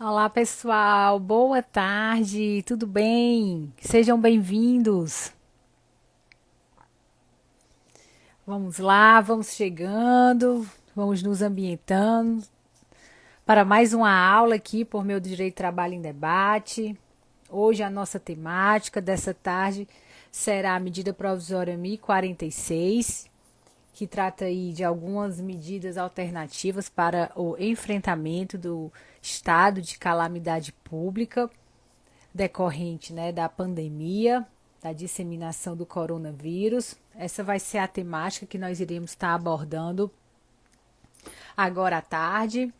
Olá, pessoal. Boa tarde. Tudo bem? Sejam bem-vindos. Vamos lá, vamos chegando, vamos nos ambientando para mais uma aula aqui por meu Direito Trabalho em Debate. Hoje a nossa temática dessa tarde será a medida provisória 1046, que trata aí de algumas medidas alternativas para o enfrentamento do estado de calamidade pública decorrente, né, da pandemia, da disseminação do coronavírus. Essa vai ser a temática que nós iremos estar abordando agora à tarde.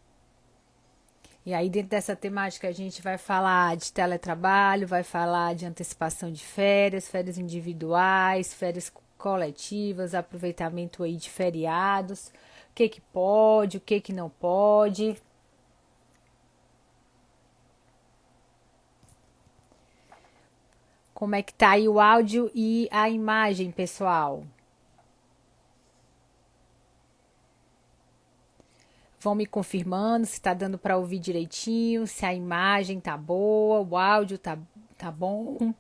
E aí, dentro dessa temática, a gente vai falar de teletrabalho, vai falar de antecipação de férias, férias individuais, férias coletivas, aproveitamento aí de feriados, o que pode, o que não pode. Como é que tá aí o áudio e a imagem, pessoal? Vão me confirmando se está dando para ouvir direitinho, se a imagem tá boa, o áudio tá bom.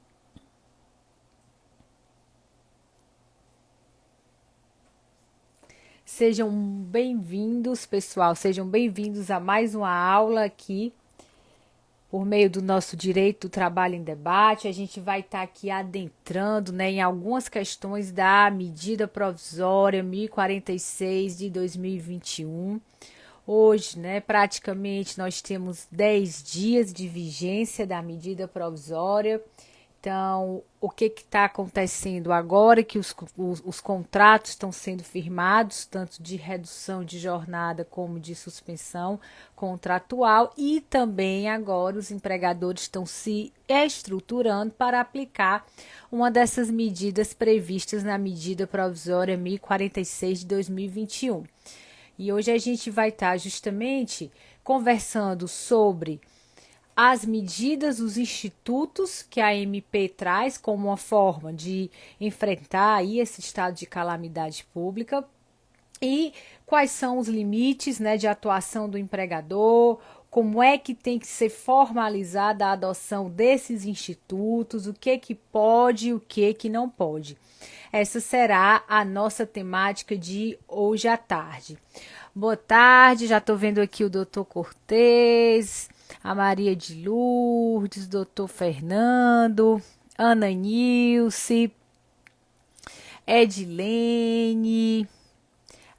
Sejam bem-vindos, pessoal, sejam bem-vindos a mais uma aula aqui por meio do nosso Direito do Trabalho em Debate. A gente vai estar aqui adentrando, né, em algumas questões da medida provisória 1046 de 2021. Hoje, né, praticamente nós temos 10 dias de vigência da medida provisória. Então, o que está acontecendo agora que os contratos estão sendo firmados, tanto de redução de jornada como de suspensão contratual, e também agora os empregadores estão se estruturando para aplicar uma dessas medidas previstas na medida provisória 1046 de 2021. E hoje a gente vai estar justamente conversando sobre as medidas, os institutos que a MP traz como uma forma de enfrentar aí esse estado de calamidade pública e quais são os limites, né, de atuação do empregador, como é que tem que ser formalizada a adoção desses institutos, o que pode e o que não pode. Essa será a nossa temática de hoje à tarde. Boa tarde, já estou vendo aqui o doutor Cortez, a Maria de Lourdes, doutor Fernando, Ana Nilce, Edilene,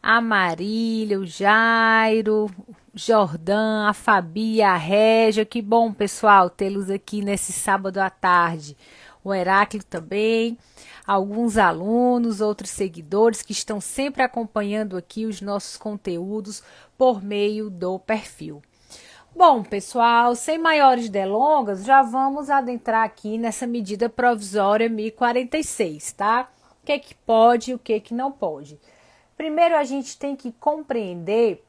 a Marília, o Jairo, Jordã, a Fabi, a Régia. Que bom, pessoal, tê-los aqui nesse sábado à tarde. O Heráclito também, alguns alunos, outros seguidores que estão sempre acompanhando aqui os nossos conteúdos por meio do perfil. Bom, pessoal, sem maiores delongas, já vamos adentrar aqui nessa medida provisória 1046, tá? O que pode e o que não pode. Primeiro, a gente tem que compreender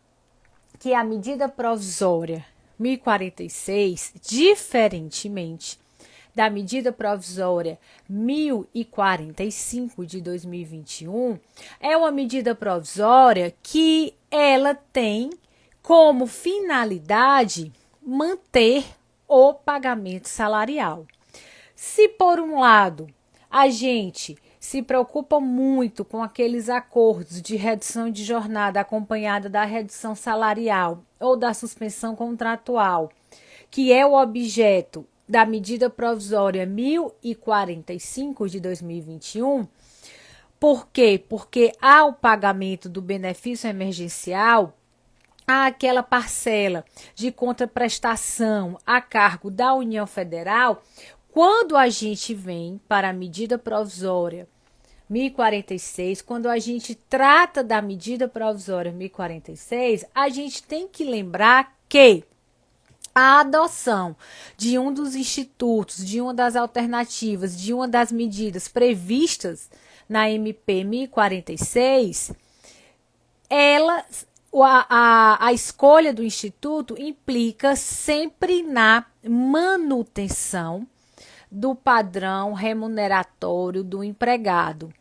que a medida provisória 1046, diferentemente da medida provisória 1045 de 2021, é uma medida provisória que ela tem como finalidade manter o pagamento salarial. Se por um lado a gente se preocupa muito com aqueles acordos de redução de jornada acompanhada da redução salarial ou da suspensão contratual, que é o objeto da medida provisória 1045 de 2021, por quê? Porque ao pagamento do benefício emergencial, há aquela parcela de contraprestação a cargo da União Federal. Quando a gente vem para a medida provisória 1046, quando a gente trata da medida provisória 1046, a gente tem que lembrar que a adoção de um dos institutos, de uma das alternativas, de uma das medidas previstas na MP 1046, a escolha do instituto implica sempre na manutenção do padrão remuneratório do empregado.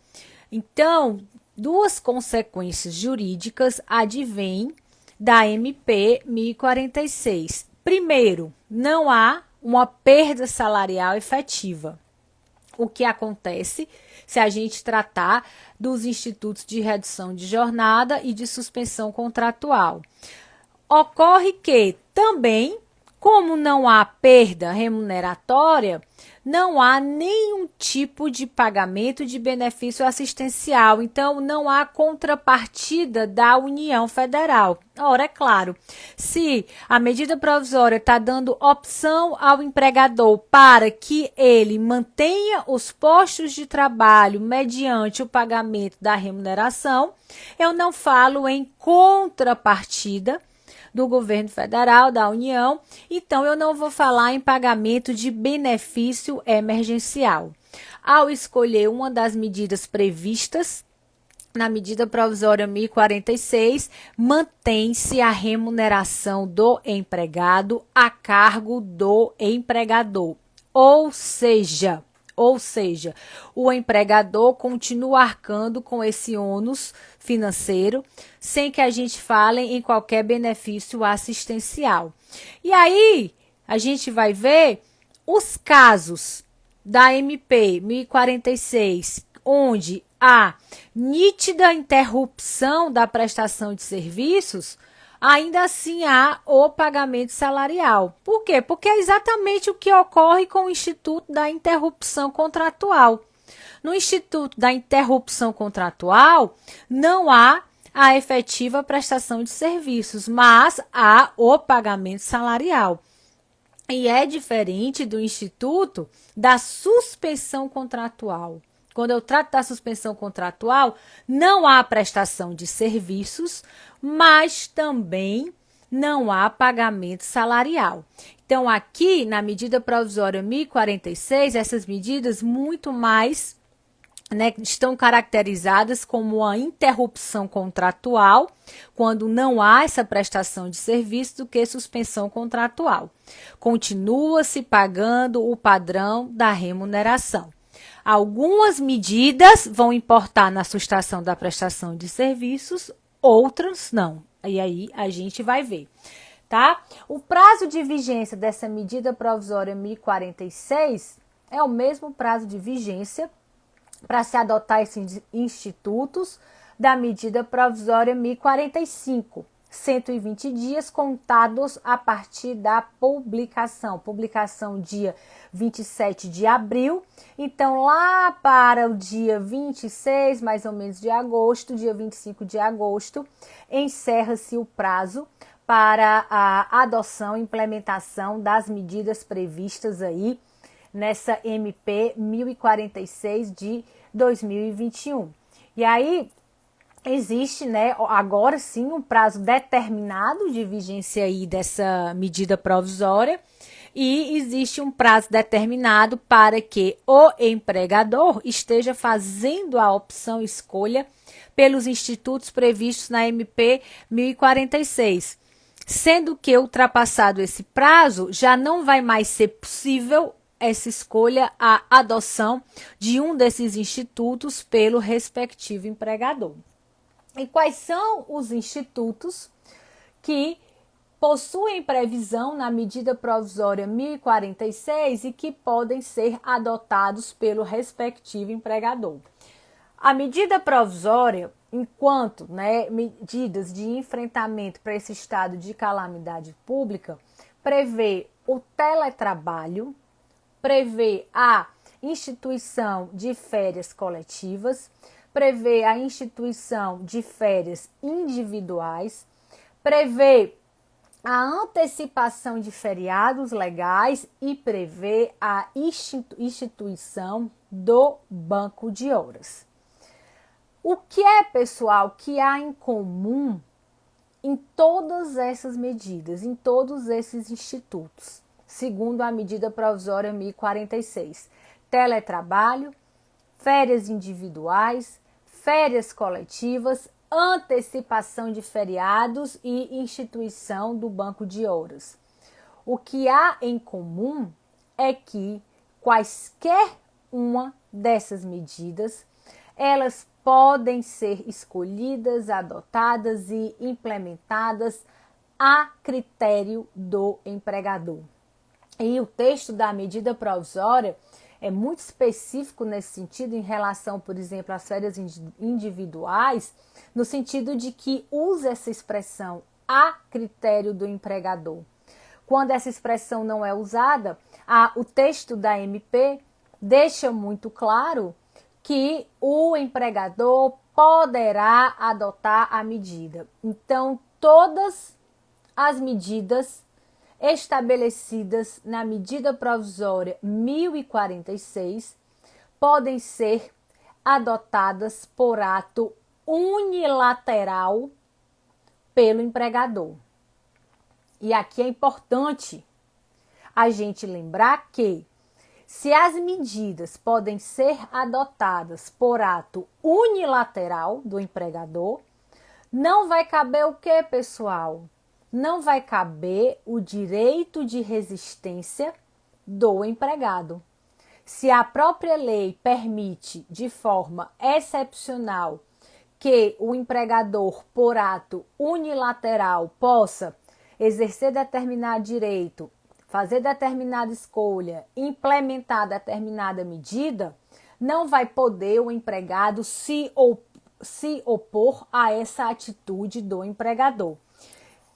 Então, duas consequências jurídicas advêm da MP 1046. Primeiro, não há uma perda salarial efetiva. O que acontece se a gente tratar dos institutos de redução de jornada e de suspensão contratual? Ocorre que também, como não há perda remuneratória, não há nenhum tipo de pagamento de benefício assistencial. Então, não há contrapartida da União Federal. Ora, é claro, se a medida provisória está dando opção ao empregador para que ele mantenha os postos de trabalho mediante o pagamento da remuneração, eu não falo em contrapartida do governo federal, da União, então eu não vou falar em pagamento de benefício emergencial. Ao escolher uma das medidas previstas na medida provisória 1046, mantém-se a remuneração do empregado a cargo do empregador. Ou seja, o empregador continua arcando com esse ônus financeiro, sem que a gente fale em qualquer benefício assistencial. E aí, a gente vai ver os casos da MP 1046, onde há nítida interrupção da prestação de serviços, ainda assim há o pagamento salarial. Por quê? Porque é exatamente o que ocorre com o Instituto da Interrupção Contratual. No Instituto da Interrupção Contratual, não há a efetiva prestação de serviços, mas há o pagamento salarial. E é diferente do Instituto da Suspensão Contratual. Quando eu trato da suspensão contratual, não há prestação de serviços, mas também não há pagamento salarial. Então, aqui na medida provisória 1046, essas medidas muito mais estão caracterizadas como uma interrupção contratual, quando não há essa prestação de serviço, do que suspensão contratual. Continua-se pagando o padrão da remuneração. Algumas medidas vão importar na sustação da prestação de serviços, outras não. E aí a gente vai ver, tá? O prazo de vigência dessa medida provisória 1046 é o mesmo prazo de vigência para se adotar esses institutos da medida provisória 1045. 120 dias contados a partir da publicação. Publicação dia 27 de abril. Então, lá para o dia 26, mais ou menos, de agosto, dia 25 de agosto, encerra-se o prazo para a adoção e implementação das medidas previstas aí nessa MP 1046 de 2021. E aí, existe, agora sim, um prazo determinado de vigência aí dessa medida provisória, e existe um prazo determinado para que o empregador esteja fazendo a opção escolha pelos institutos previstos na MP 1046. Sendo que, ultrapassado esse prazo, já não vai mais ser possível essa escolha, a adoção de um desses institutos pelo respectivo empregador. E quais são os institutos que possuem previsão na medida provisória 1046 e que podem ser adotados pelo respectivo empregador? A medida provisória, enquanto medidas de enfrentamento para esse estado de calamidade pública, prevê o teletrabalho, prevê a instituição de férias coletivas, prevê a instituição de férias individuais, prevê a antecipação de feriados legais e prevê a instituição do banco de horas. O que é, pessoal, que há em comum em todas essas medidas, em todos esses institutos, segundo a medida provisória 1046? Teletrabalho, férias individuais, férias coletivas, antecipação de feriados e instituição do banco de horas. O que há em comum é que quaisquer uma dessas medidas, elas podem ser escolhidas, adotadas e implementadas a critério do empregador. E o texto da medida provisória é muito específico nesse sentido em relação, por exemplo, às férias individuais, no sentido de que usa essa expressão a critério do empregador. Quando essa expressão não é usada, o texto da MP deixa muito claro que o empregador poderá adotar a medida. Então, todas as medidas estabelecidas na medida provisória 1046 podem ser adotadas por ato unilateral pelo empregador. E aqui é importante a gente lembrar que, se as medidas podem ser adotadas por ato unilateral do empregador, não vai caber o quê, pessoal? Não vai caber o direito de resistência do empregado. Se a própria lei permite, de forma excepcional, que o empregador, por ato unilateral, possa exercer determinado direito, fazer determinada escolha, implementar determinada medida, não vai poder o empregado se opor a essa atitude do empregador.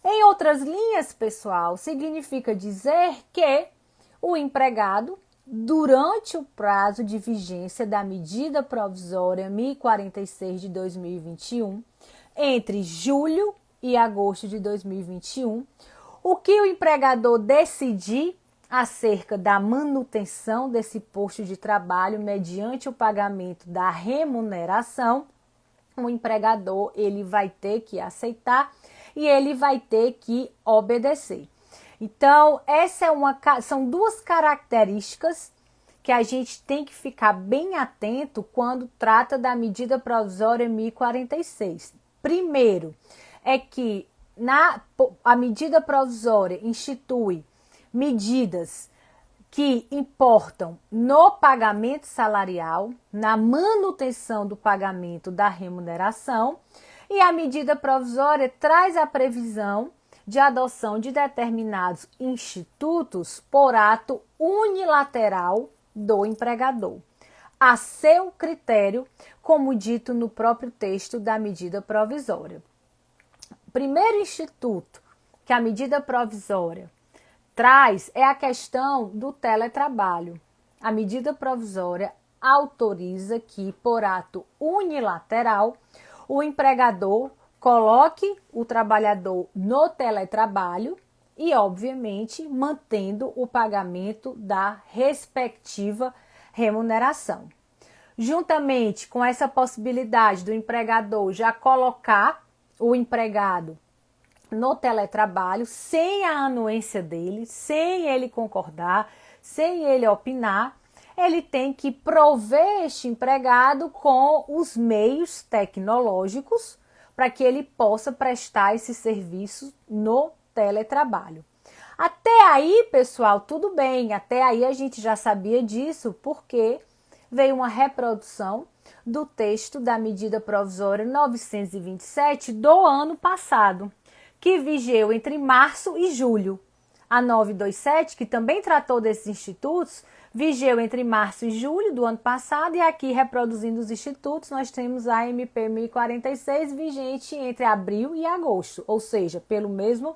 Em outras linhas, pessoal, significa dizer que o empregado, durante o prazo de vigência da medida provisória 1046 de 2021, entre julho e agosto de 2021, o que o empregador decidir acerca da manutenção desse posto de trabalho mediante o pagamento da remuneração, o empregador ele vai ter que aceitar e ele vai ter que obedecer. Então, são duas características que a gente tem que ficar bem atento quando trata da medida provisória 1046. Primeiro, é que a medida provisória institui medidas que importam no pagamento salarial, na manutenção do pagamento da remuneração, e a medida provisória traz a previsão de adoção de determinados institutos por ato unilateral do empregador, a seu critério, como dito no próprio texto da medida provisória. O primeiro instituto que a medida provisória traz é a questão do teletrabalho. A medida provisória autoriza que, por ato unilateral, o empregador coloque o trabalhador no teletrabalho e, obviamente, mantendo o pagamento da respectiva remuneração. Juntamente com essa possibilidade do empregador já colocar o empregado no teletrabalho, sem a anuência dele, sem ele concordar, sem ele opinar, ele tem que prover este empregado com os meios tecnológicos para que ele possa prestar esse serviço no teletrabalho. Até aí, pessoal, tudo bem, até aí a gente já sabia disso, porque veio uma reprodução do texto da medida provisória 927 do ano passado, que vigeu entre março e julho. A 927, que também tratou desses institutos, vigeu entre março e julho do ano passado, e aqui, reproduzindo os institutos, nós temos a MP 1046 vigente entre abril e agosto, ou seja, pelo mesmo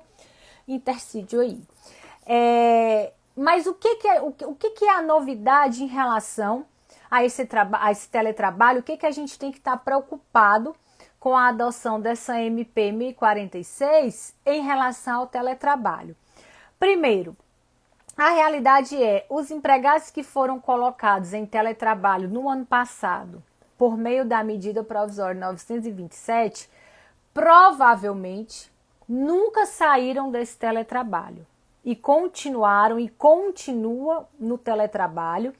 intercídio aí. Mas o que é a novidade em relação a esse teletrabalho? O que a gente tem que estar preocupado com a adoção dessa MP 1046 em relação ao teletrabalho? Primeiro, a realidade os empregados que foram colocados em teletrabalho no ano passado, por meio da medida provisória 927, provavelmente nunca saíram desse teletrabalho e continuam no teletrabalho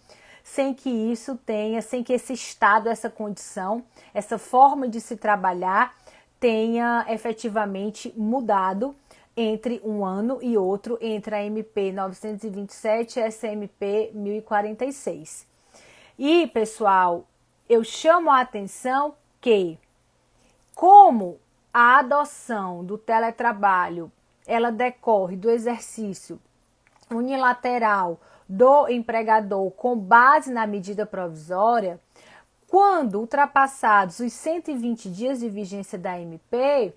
sem que esse estado, essa condição, essa forma de se trabalhar tenha efetivamente mudado entre um ano e outro, entre a MP 927 e essa MP 1046. E, pessoal, eu chamo a atenção que, como a adoção do teletrabalho ela decorre do exercício unilateral do empregador com base na medida provisória, quando ultrapassados os 120 dias de vigência da MP,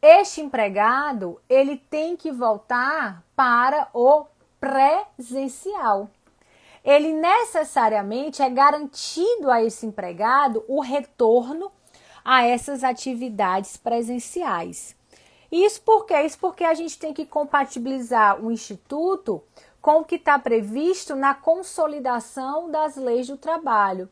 este empregado ele tem que voltar para o presencial. Ele necessariamente é garantido a esse empregado o retorno a essas atividades presenciais. Isso por quê? Isso porque a gente tem que compatibilizar o Instituto com o que está previsto na consolidação das leis do trabalho.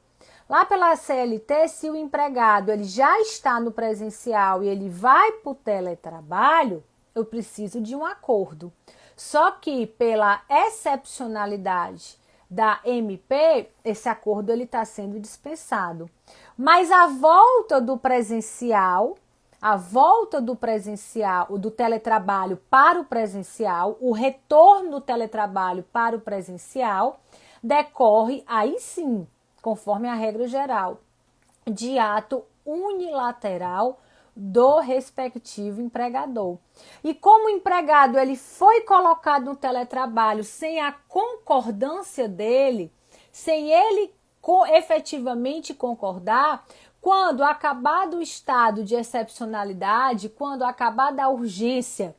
Lá pela CLT, se o empregado ele já está no presencial e ele vai para o teletrabalho, eu preciso de um acordo. Só que pela excepcionalidade da MP, esse acordo ele está sendo dispensado. Mas a volta do presencial, do teletrabalho para o presencial, o retorno do teletrabalho para o presencial, decorre aí sim, conforme a regra geral, de ato unilateral do respectivo empregador. E como o empregado ele foi colocado no teletrabalho sem a concordância dele, sem ele efetivamente concordar, quando acabado o estado de excepcionalidade, quando acabada a urgência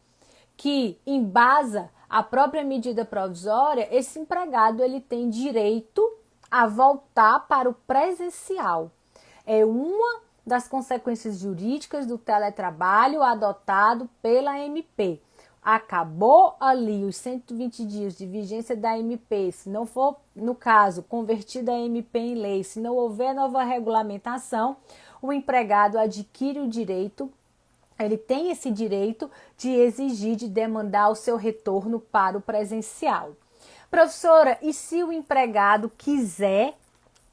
que embasa a própria medida provisória, esse empregado ele tem direito a voltar para o presencial. É uma das consequências jurídicas do teletrabalho adotado pela MP. Acabou ali os 120 dias de vigência da MP, se não for, no caso, convertida a MP em lei, se não houver nova regulamentação, o empregado adquire o direito, ele tem esse direito de exigir, de demandar o seu retorno para o presencial. Professora, e se o empregado quiser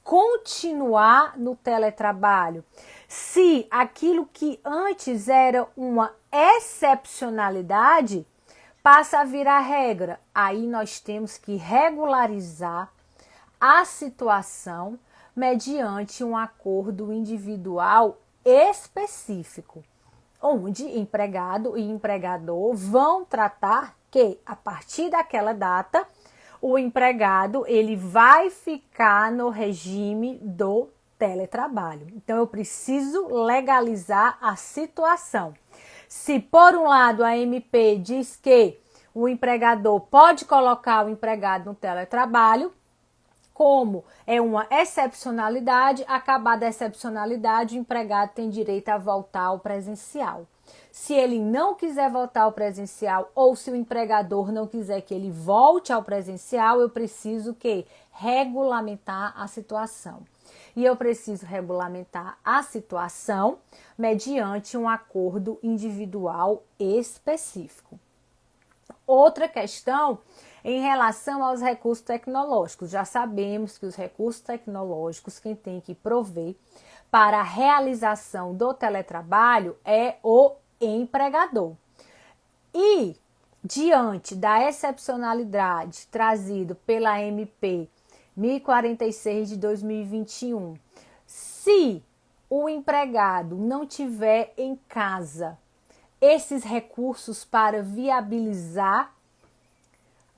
continuar no teletrabalho? Se aquilo que antes era uma excepcionalidade passa a virar regra, aí nós temos que regularizar a situação mediante um acordo individual específico, onde empregado e empregador vão tratar que, a partir daquela data, o empregado ele vai ficar no regime do teletrabalho. Então, eu preciso legalizar a situação. Se, por um lado, a MP diz que o empregador pode colocar o empregado no teletrabalho, como é uma excepcionalidade, acabada a excepcionalidade, o empregado tem direito a voltar ao presencial. Se ele não quiser voltar ao presencial ou se o empregador não quiser que ele volte ao presencial, eu preciso que regulamentar a situação. E eu preciso regulamentar a situação mediante um acordo individual específico. Outra questão em relação aos recursos tecnológicos. Já sabemos que os recursos tecnológicos, quem tem que prover para a realização do teletrabalho é o empregador. E, diante da excepcionalidade trazida pela MP 1046 de 2021, se o empregado não tiver em casa esses recursos para viabilizar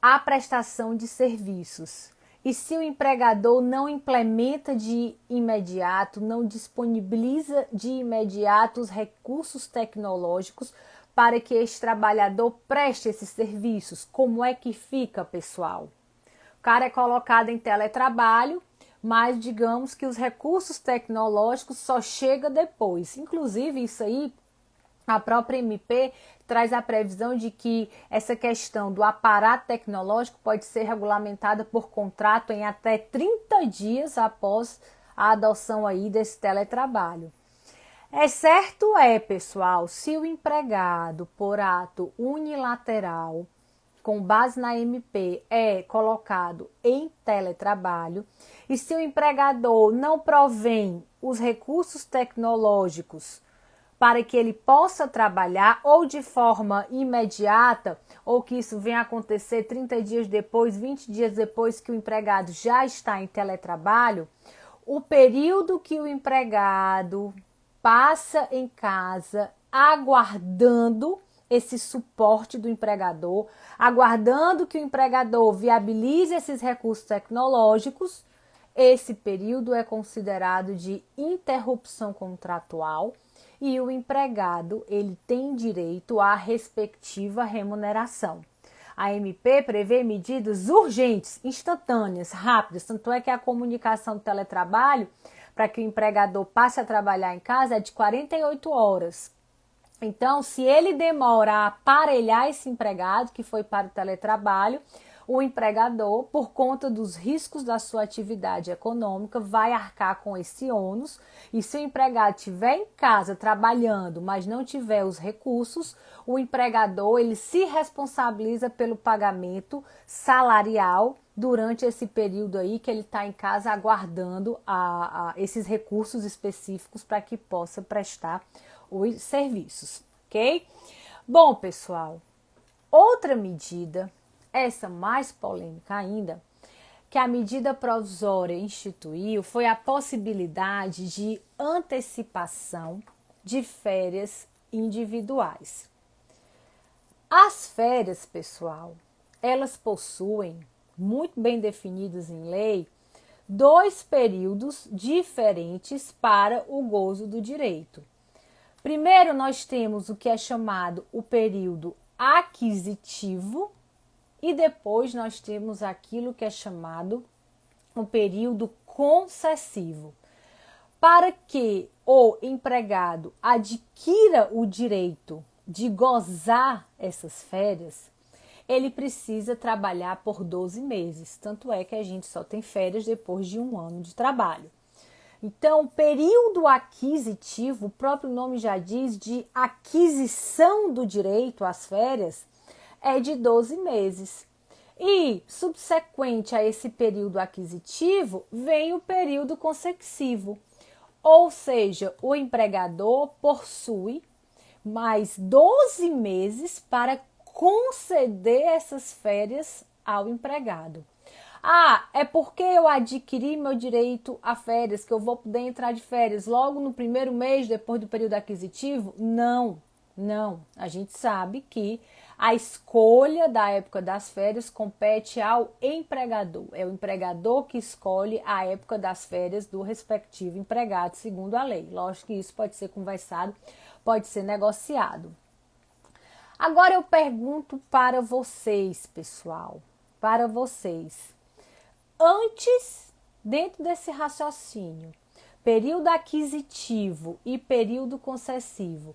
a prestação de serviços, e se o empregador não implementa de imediato, não disponibiliza de imediato os recursos tecnológicos para que esse trabalhador preste esses serviços, como é que fica, pessoal? O cara é colocado em teletrabalho, mas digamos que os recursos tecnológicos só chegam depois. Inclusive, isso aí, a própria MP traz a previsão de que essa questão do aparato tecnológico pode ser regulamentada por contrato em até 30 dias após a adoção aí desse teletrabalho. É certo, pessoal, se o empregado, por ato unilateral, com base na MP, é colocado em teletrabalho, e se o empregador não provém os recursos tecnológicos para que ele possa trabalhar ou de forma imediata, ou que isso venha acontecer 30 dias depois, 20 dias depois que o empregado já está em teletrabalho, o período que o empregado passa em casa aguardando esse suporte do empregador, aguardando que o empregador viabilize esses recursos tecnológicos, esse período é considerado de interrupção contratual e o empregado ele tem direito à respectiva remuneração. A MP prevê medidas urgentes, instantâneas, rápidas, tanto é que a comunicação do teletrabalho, para que o empregador passe a trabalhar em casa, é de 48 horas. Então, se ele demora a aparelhar esse empregado que foi para o teletrabalho, o empregador, por conta dos riscos da sua atividade econômica, vai arcar com esse ônus. E se o empregado estiver em casa trabalhando, mas não tiver os recursos, o empregador ele se responsabiliza pelo pagamento salarial durante esse período aí que ele está em casa aguardando esses recursos específicos para que possa prestar os serviços, ok? Bom, pessoal, outra medida, essa mais polêmica ainda, que a medida provisória instituiu foi a possibilidade de antecipação de férias individuais. As férias, pessoal, elas possuem, muito bem definidos em lei, 2 períodos diferentes para o gozo do direito. Primeiro, nós temos o que é chamado o período aquisitivo e depois nós temos aquilo que é chamado o período concessivo. Para que o empregado adquira o direito de gozar essas férias, ele precisa trabalhar por 12 meses. Tanto é que a gente só tem férias depois de 1 ano de trabalho. Então, o período aquisitivo, o próprio nome já diz, de aquisição do direito às férias, é de 12 meses. E, subsequente a esse período aquisitivo, vem o período concessivo. Ou seja, o empregador possui mais 12 meses para conceder essas férias ao empregado. Ah, é porque eu adquiri meu direito a férias, que eu vou poder entrar de férias logo no primeiro mês depois do período aquisitivo? Não. A gente sabe que a escolha da época das férias compete ao empregador. É o empregador que escolhe a época das férias do respectivo empregado, segundo a lei. Lógico que isso pode ser conversado, pode ser negociado. Agora eu pergunto para vocês, pessoal, para vocês. Antes, dentro desse raciocínio, período aquisitivo e período concessivo,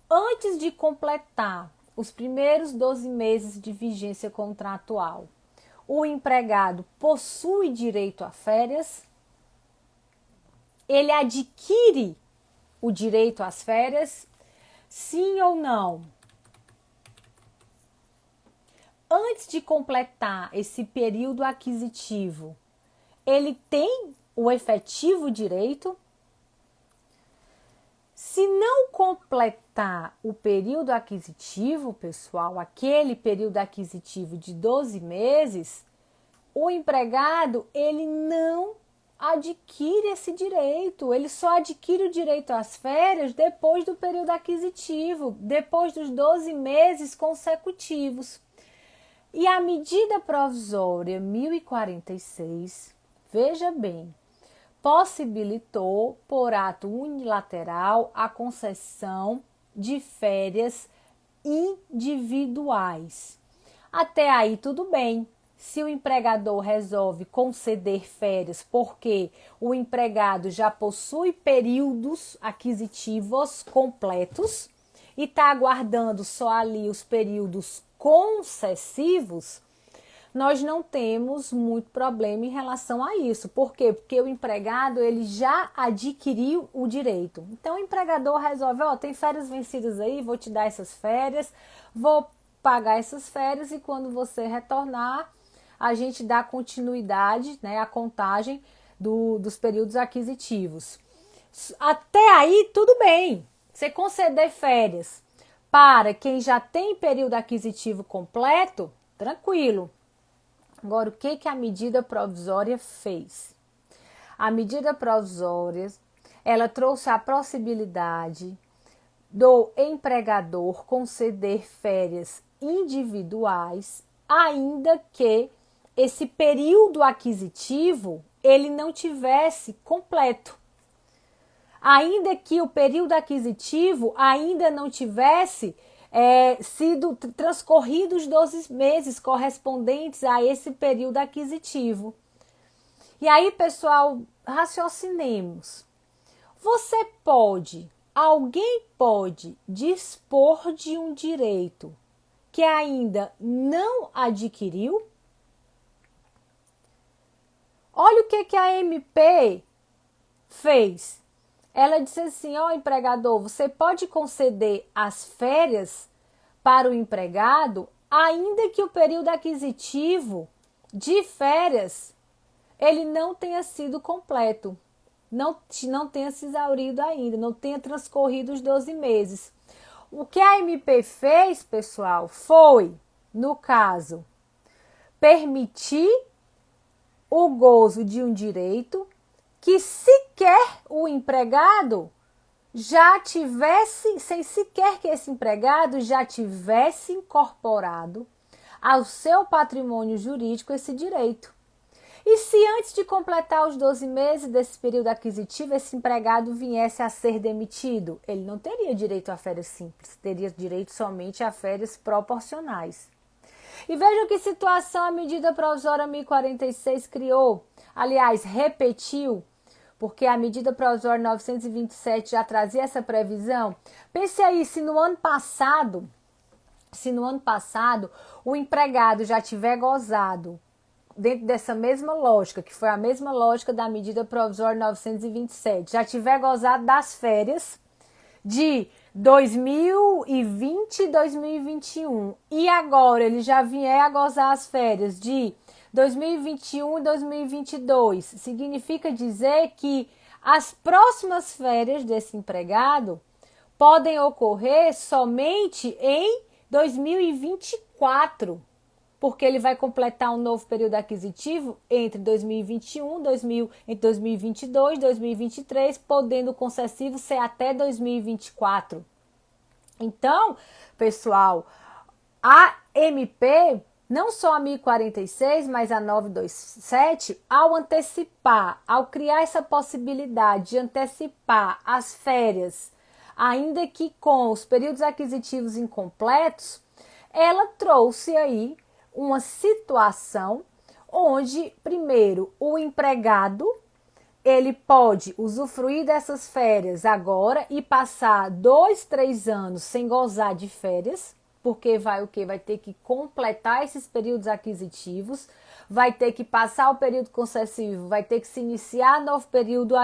antes de completar os primeiros 12 meses de vigência contratual, o empregado possui direito a férias? Ele adquire o direito às férias? Sim ou não? Antes de completar esse período aquisitivo, ele tem o efetivo direito? Se não completar o período aquisitivo, pessoal, aquele período aquisitivo de 12 meses, o empregado ele não adquire esse direito, ele só adquire o direito às férias depois do período aquisitivo, depois dos 12 meses consecutivos. E a medida provisória 1046, veja bem, possibilitou, por ato unilateral, a concessão de férias individuais. Até aí tudo bem. Se o empregador resolve conceder férias porque o empregado já possui períodos aquisitivos completos e está aguardando só ali os períodos concessivos, nós não temos muito problema em relação a isso. Por quê? Porque o empregado ele já adquiriu o direito. Então o empregador resolve, tem férias vencidas aí, vou te dar essas férias, vou pagar essas férias e quando você retornar, a gente dá continuidade, né, à contagem dos períodos aquisitivos. Até aí tudo bem, você conceder férias para quem já tem período aquisitivo completo, tranquilo. Agora, o que a medida provisória fez? A medida provisória, ela trouxe a possibilidade do empregador conceder férias individuais, ainda que esse período aquisitivo ele não tivesse completo. Ainda que o período aquisitivo ainda não tivesse sido transcorridos os 12 meses correspondentes a esse período aquisitivo. E aí, pessoal, raciocinemos. Alguém pode dispor de um direito que ainda não adquiriu? Olha o que a MP fez. Ela disse assim, empregador, você pode conceder as férias para o empregado, ainda que o período aquisitivo de férias ele não tenha sido completo, não tenha se exaurido ainda, não tenha transcorrido os 12 meses. O que a MP fez, pessoal, foi, no caso, permitir o gozo de um direito que sequer o empregado já tivesse, sem sequer que esse empregado já tivesse incorporado ao seu patrimônio jurídico esse direito. E se antes de completar os 12 meses desse período aquisitivo, esse empregado viesse a ser demitido, ele não teria direito a férias simples, teria direito somente a férias proporcionais. E vejam que situação a medida provisória 1046 criou, aliás, repetiu, porque a medida provisória 927 já trazia essa previsão. Pense aí, se no ano passado o empregado já tiver gozado, dentro dessa mesma lógica, que foi a mesma lógica da medida provisória 927, já tiver gozado das férias de 2020 e 2021, e agora ele já vier a gozar as férias de 2021 e 2022, significa dizer que as próximas férias desse empregado podem ocorrer somente em 2024, porque ele vai completar um novo período aquisitivo entre 2021, entre 2022 e 2023, podendo o concessivo ser até 2024. Então, pessoal, a MP, não só a 1046, mas a 927, ao criar essa possibilidade de antecipar as férias, ainda que com os períodos aquisitivos incompletos, ela trouxe aí uma situação onde, primeiro, o empregado ele pode usufruir dessas férias agora e passar 2, 3 anos sem gozar de férias, porque vai ter que completar esses períodos aquisitivos, vai ter que passar o período concessivo, vai ter que se iniciar novo período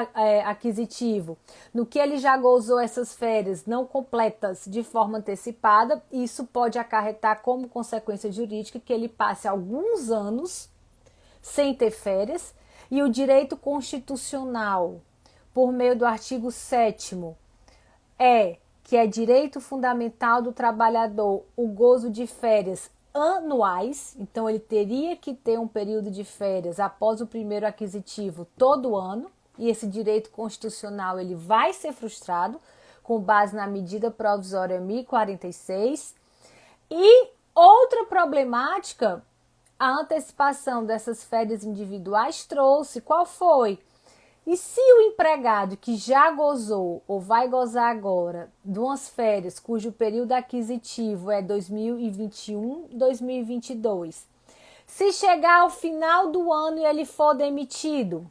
aquisitivo, no que ele já gozou essas férias não completas de forma antecipada. Isso pode acarretar como consequência jurídica que ele passe alguns anos sem ter férias, e o direito constitucional, por meio do artigo 7º, que é direito fundamental do trabalhador o gozo de férias anuais, então ele teria que ter um período de férias após o primeiro aquisitivo todo ano, e esse direito constitucional ele vai ser frustrado com base na medida provisória 1046. E outra problemática, a antecipação dessas férias individuais trouxe, qual foi? E se o empregado que já gozou ou vai gozar agora de umas férias cujo período aquisitivo é 2021, 2022, se chegar ao final do ano e ele for demitido,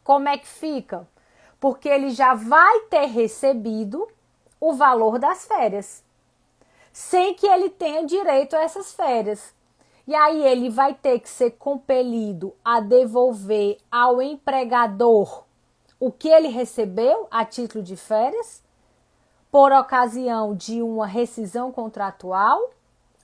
como é que fica? Porque ele já vai ter recebido o valor das férias, sem que ele tenha direito a essas férias. E aí ele vai ter que ser compelido a devolver ao empregador o que ele recebeu a título de férias, por ocasião de uma rescisão contratual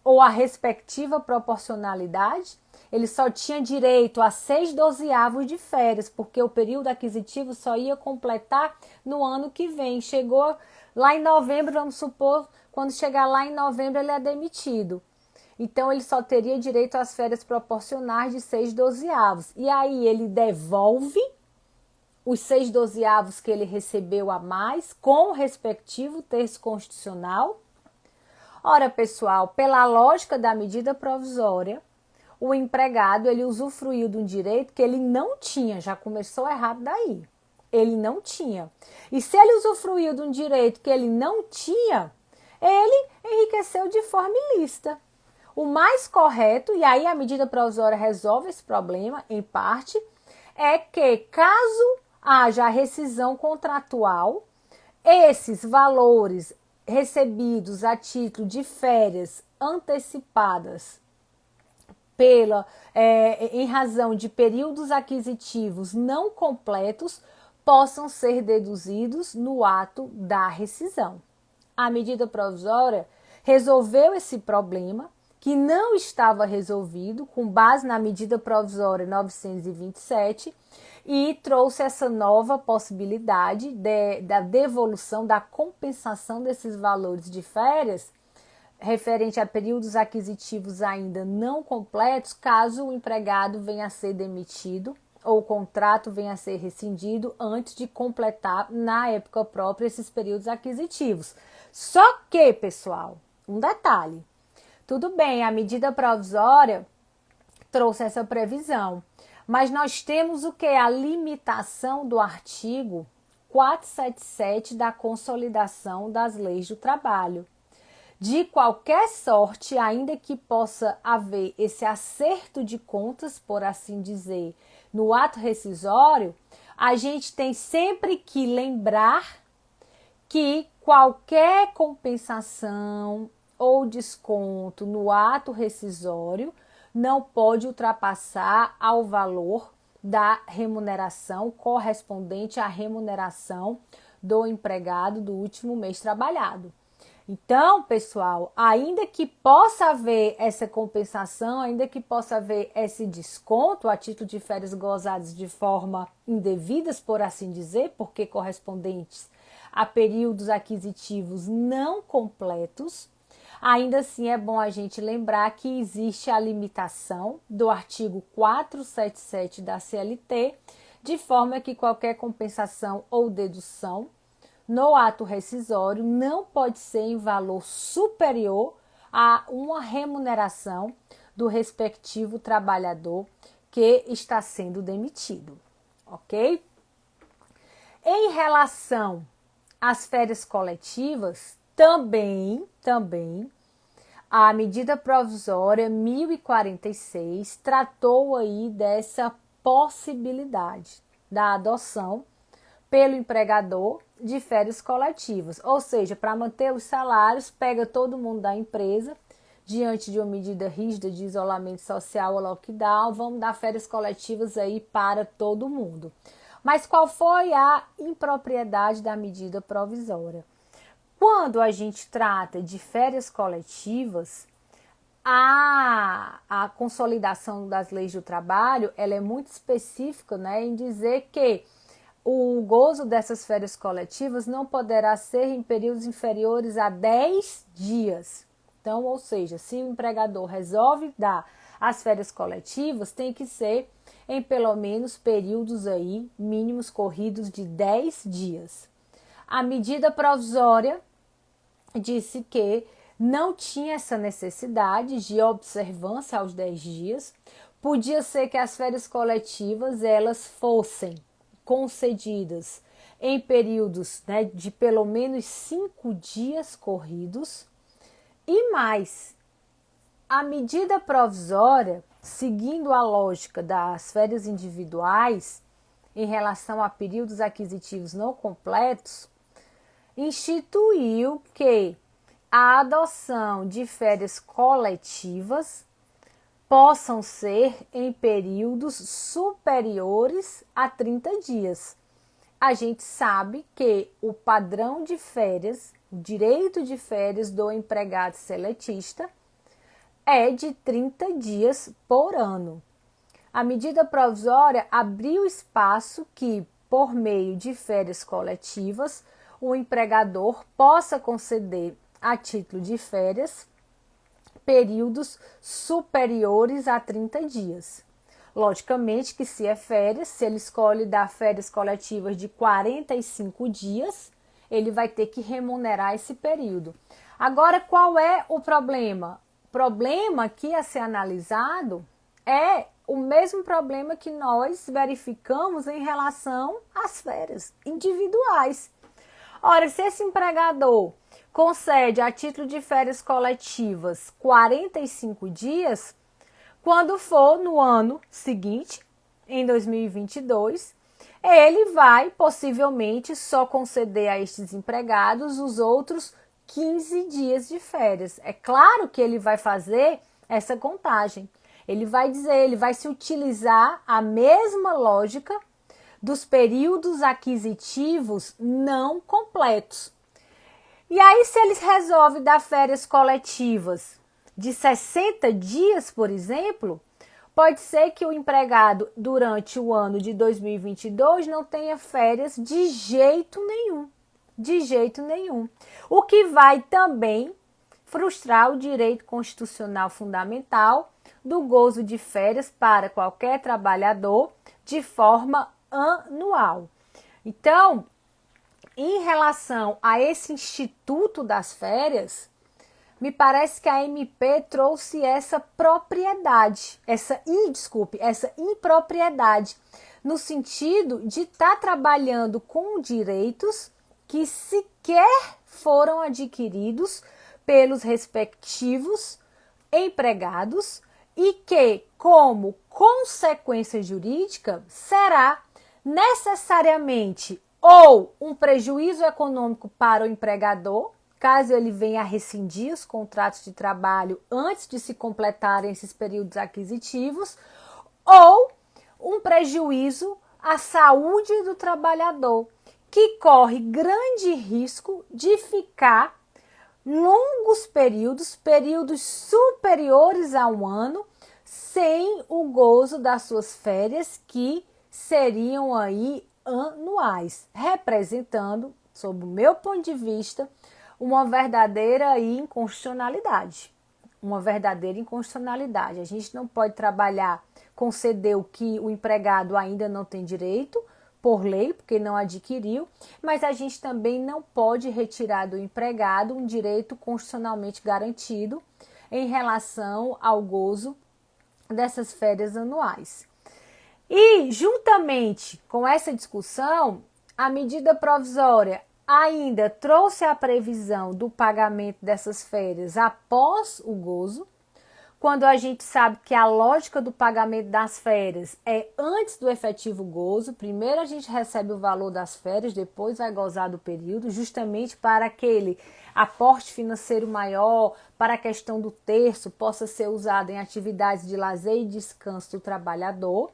ou a respectiva proporcionalidade. Ele só tinha direito a 6/12 de férias, porque o período aquisitivo só ia completar no ano que vem. Chegou lá em novembro, vamos supor, quando chegar lá em novembro ele é demitido. Então, ele só teria direito às férias proporcionais de 6/12. E aí, ele devolve os 6/12 que ele recebeu a mais com o respectivo terço constitucional? Ora, pessoal, pela lógica da medida provisória, o empregado ele usufruiu de um direito que ele não tinha, já começou errado daí. Ele não tinha. E se ele usufruiu de um direito que ele não tinha, ele enriqueceu de forma ilícita. O mais correto, e aí a medida provisória resolve esse problema, em parte, é que caso haja a rescisão contratual, esses valores recebidos a título de férias antecipadas em razão de períodos aquisitivos não completos possam ser deduzidos no ato da rescisão. A medida provisória resolveu esse problema que não estava resolvido com base na medida provisória 927 e trouxe essa nova possibilidade da devolução, da compensação desses valores de férias referente a períodos aquisitivos ainda não completos, caso o empregado venha a ser demitido ou o contrato venha a ser rescindido antes de completar, na época própria, esses períodos aquisitivos. Só que, pessoal, um detalhe. Tudo bem, a medida provisória trouxe essa previsão, mas nós temos o que? A limitação do artigo 477 da Consolidação das Leis do Trabalho. De qualquer sorte, ainda que possa haver esse acerto de contas, por assim dizer, no ato rescisório, a gente tem sempre que lembrar que qualquer compensação ou desconto no ato rescisório não pode ultrapassar ao valor da remuneração correspondente à remuneração do empregado do último mês trabalhado. Então, pessoal, ainda que possa haver essa compensação, ainda que possa haver esse desconto a título de férias gozadas de forma indevidas, por assim dizer, porque correspondentes a períodos aquisitivos não completos, ainda assim é bom a gente lembrar que existe a limitação do artigo 477 da CLT, de forma que qualquer compensação ou dedução no ato rescisório não pode ser em valor superior a uma remuneração do respectivo trabalhador que está sendo demitido, ok? Em relação às férias coletivas, também, a medida provisória 1046 tratou aí dessa possibilidade da adoção pelo empregador de férias coletivas, ou seja, para manter os salários, pega todo mundo da empresa, diante de uma medida rígida de isolamento social ou lockdown, vamos dar férias coletivas aí para todo mundo. Mas qual foi a impropriedade da medida provisória? Quando a gente trata de férias coletivas, a consolidação das leis do trabalho, ela é muito específica, né, em dizer que o gozo dessas férias coletivas não poderá ser em períodos inferiores a 10 dias. Então, ou seja, se o empregador resolve dar as férias coletivas, tem que ser em pelo menos períodos aí mínimos corridos de 10 dias. A medida provisória disse que não tinha essa necessidade de observância aos 10 dias. Podia ser que as férias coletivas elas fossem concedidas em períodos, né, de pelo menos 5 dias corridos. E mais, a medida provisória, seguindo a lógica das férias individuais em relação a períodos aquisitivos não completos, instituiu que a adoção de férias coletivas possam ser em períodos superiores a 30 dias. A gente sabe que o padrão de férias, o direito de férias do empregado seletista é de 30 dias por ano. A medida provisória abriu espaço que, por meio de férias coletivas, o empregador possa conceder a título de férias períodos superiores a 30 dias. Logicamente que se é férias, se ele escolhe dar férias coletivas de 45 dias, ele vai ter que remunerar esse período. Agora, qual é o problema? O problema que a ser analisado é o mesmo problema que nós verificamos em relação às férias individuais. Ora, se esse empregador concede a título de férias coletivas 45 dias, quando for no ano seguinte, em 2022, ele vai possivelmente só conceder a estes empregados os outros 15 dias de férias. É claro que ele vai fazer essa contagem. Ele vai dizer, ele vai se utilizar a mesma lógica dos períodos aquisitivos não completos. E aí, se eles resolvem dar férias coletivas de 60 dias, por exemplo, pode ser que o empregado, durante o ano de 2022, não tenha férias de jeito nenhum. De jeito nenhum. O que vai também frustrar o direito constitucional fundamental do gozo de férias para qualquer trabalhador de forma anual. Então, em relação a esse Instituto das Férias, me parece que a MP trouxe essa propriedade, essa impropriedade, no sentido de estar trabalhando com direitos que sequer foram adquiridos pelos respectivos empregados e que, como consequência jurídica, será necessariamente ou um prejuízo econômico para o empregador, caso ele venha a rescindir os contratos de trabalho antes de se completarem esses períodos aquisitivos, ou um prejuízo à saúde do trabalhador, que corre grande risco de ficar longos períodos superiores a um ano, sem o gozo das suas férias, que seriam aí anuais, representando, sob o meu ponto de vista, uma verdadeira inconstitucionalidade. Uma verdadeira inconstitucionalidade. A gente não pode trabalhar, conceder o que o empregado ainda não tem direito, por lei, porque não adquiriu, mas a gente também não pode retirar do empregado um direito constitucionalmente garantido em relação ao gozo dessas férias anuais. E, juntamente com essa discussão, a medida provisória ainda trouxe a previsão do pagamento dessas férias após o gozo, quando a gente sabe que a lógica do pagamento das férias é antes do efetivo gozo. Primeiro a gente recebe o valor das férias, depois vai gozar do período, justamente para aquele aporte financeiro maior, para a questão do terço, possa ser usado em atividades de lazer e descanso do trabalhador.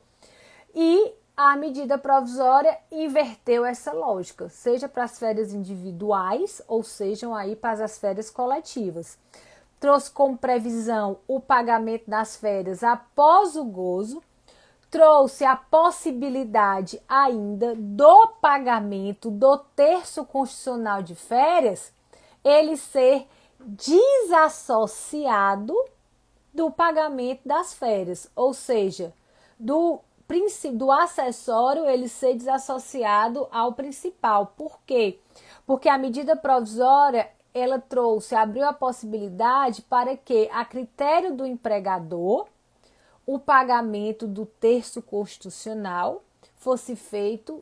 E a medida provisória inverteu essa lógica, seja para as férias individuais ou sejam aí para as férias coletivas. Trouxe como previsão o pagamento das férias após o gozo, trouxe a possibilidade ainda do pagamento do terço constitucional de férias, ele ser desassociado do pagamento das férias, ou seja, do acessório ele ser desassociado ao principal. Por quê? Porque a medida provisória ela abriu a possibilidade para que, a critério do empregador, o pagamento do terço constitucional fosse feito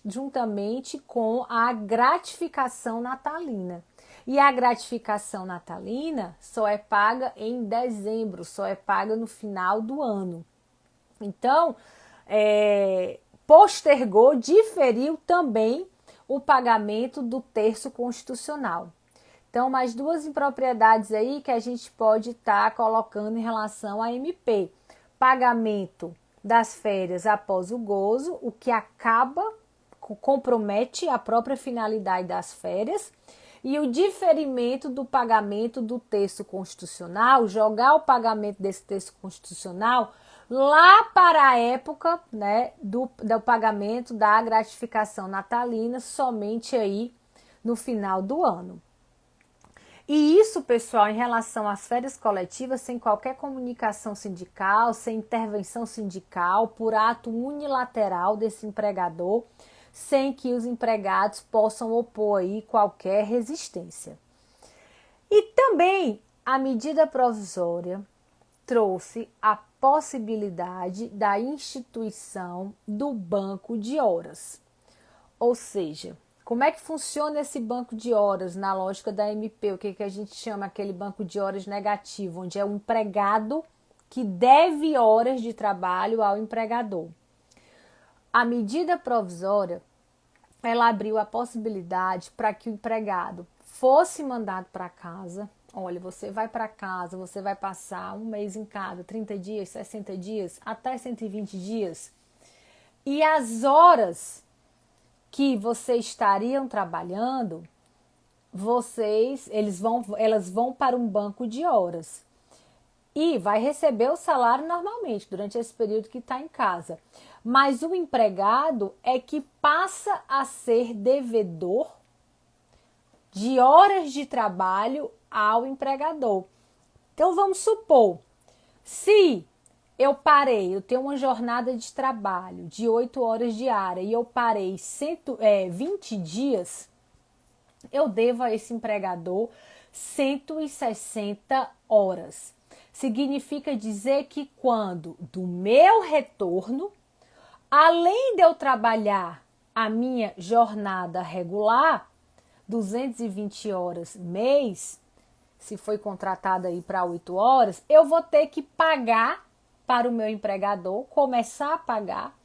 juntamente com a gratificação natalina. E a gratificação natalina só é paga em dezembro, só é paga no final do ano. Então, postergou, diferiu também o pagamento do terço constitucional. Então, mais duas impropriedades aí que a gente pode estar colocando em relação à MP. Pagamento das férias após o gozo, o que compromete a própria finalidade das férias, e o diferimento do pagamento do terço constitucional, jogar o pagamento desse terço constitucional lá para a época, né, do pagamento da gratificação natalina, somente aí no final do ano. E isso, pessoal, em relação às férias coletivas, sem qualquer comunicação sindical, sem intervenção sindical, por ato unilateral desse empregador, sem que os empregados possam opor aí qualquer resistência. E também a medida provisória trouxe a possibilidade da instituição do banco de horas. Ou seja, como é que funciona esse banco de horas na lógica da MP? O que a gente chama aquele banco de horas negativo, onde é o empregado que deve horas de trabalho ao empregador. A medida provisória, ela abriu a possibilidade para que o empregado fosse mandado para casa. Olha, você vai para casa, você vai passar um mês em casa, 30 dias, 60 dias, até 120 dias. E as horas que vocês estariam trabalhando, elas vão para um banco de horas. E vai receber o salário normalmente, durante esse período que está em casa. Mas o empregado é que passa a ser devedor de horas de trabalho ao empregador. Então, vamos supor, se eu tenho uma jornada de trabalho de 8 horas diária e eu parei 20 dias, eu devo a esse empregador 160 horas. Significa dizer que quando do meu retorno, além de eu trabalhar a minha jornada regular, 220 horas mês, se foi contratada aí para 8 horas, eu vou ter que pagar para o meu empregador, começar a pagar,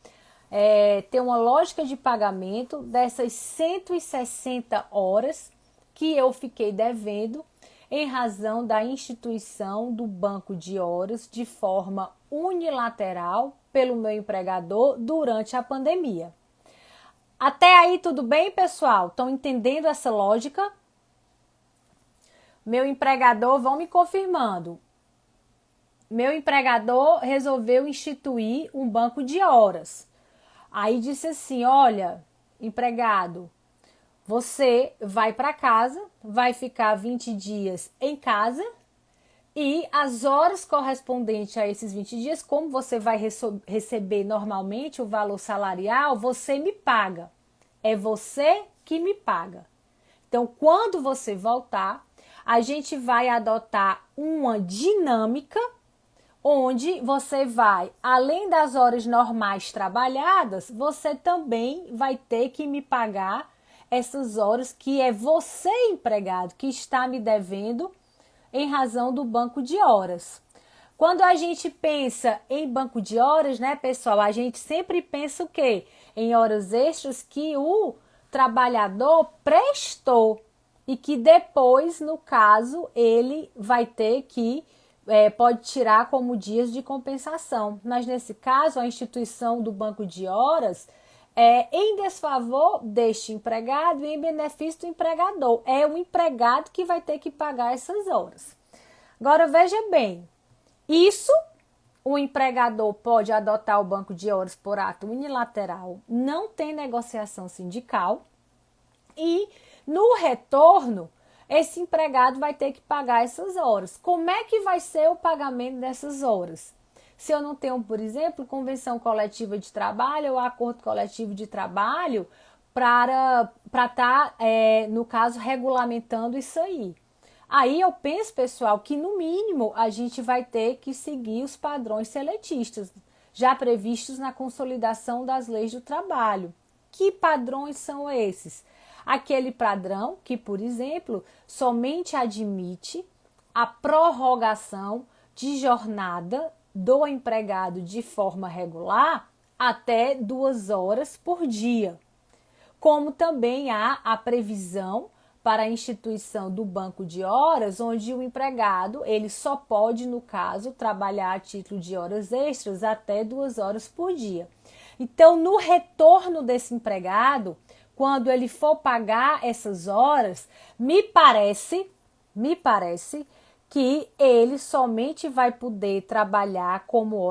ter uma lógica de pagamento dessas 160 horas que eu fiquei devendo em razão da instituição do banco de horas de forma unilateral pelo meu empregador durante a pandemia. Até aí tudo bem, pessoal? Estão entendendo essa lógica? Meu empregador, vão me confirmando. Meu empregador resolveu instituir um banco de horas. Aí disse assim, olha, empregado, você vai para casa, vai ficar 20 dias em casa e as horas correspondentes a esses 20 dias, como você vai receber normalmente o valor salarial, você me paga. É você que me paga. Então, quando você voltar, a gente vai adotar uma dinâmica onde você vai, além das horas normais trabalhadas, você também vai ter que me pagar essas horas que é você, empregado, que está me devendo em razão do banco de horas. Quando a gente pensa em banco de horas, né, pessoal, a gente sempre pensa o quê? Em horas extras que o trabalhador prestou e que depois, no caso, ele vai ter que pode tirar como dias de compensação. Mas nesse caso, a instituição do banco de horas é em desfavor deste empregado e em benefício do empregador. É o empregado que vai ter que pagar essas horas. Agora, veja bem, isso o empregador pode adotar o banco de horas por ato unilateral, não tem negociação sindical e no retorno esse empregado vai ter que pagar essas horas. Como é que vai ser o pagamento dessas horas? Se eu não tenho, por exemplo, convenção coletiva de trabalho ou acordo coletivo de trabalho para estar, no caso, regulamentando isso aí. Aí eu penso, pessoal, que no mínimo a gente vai ter que seguir os padrões seletistas, já previstos na consolidação das leis do trabalho. Que padrões são esses? Aquele padrão que, por exemplo, somente admite a prorrogação de jornada do empregado de forma regular até 2 horas por dia. Como também há a previsão para a instituição do banco de horas, onde o empregado ele só pode, no caso, trabalhar a título de horas extras até 2 horas por dia. Então, no retorno desse empregado, quando ele for pagar essas horas, me parece que ele somente vai poder trabalhar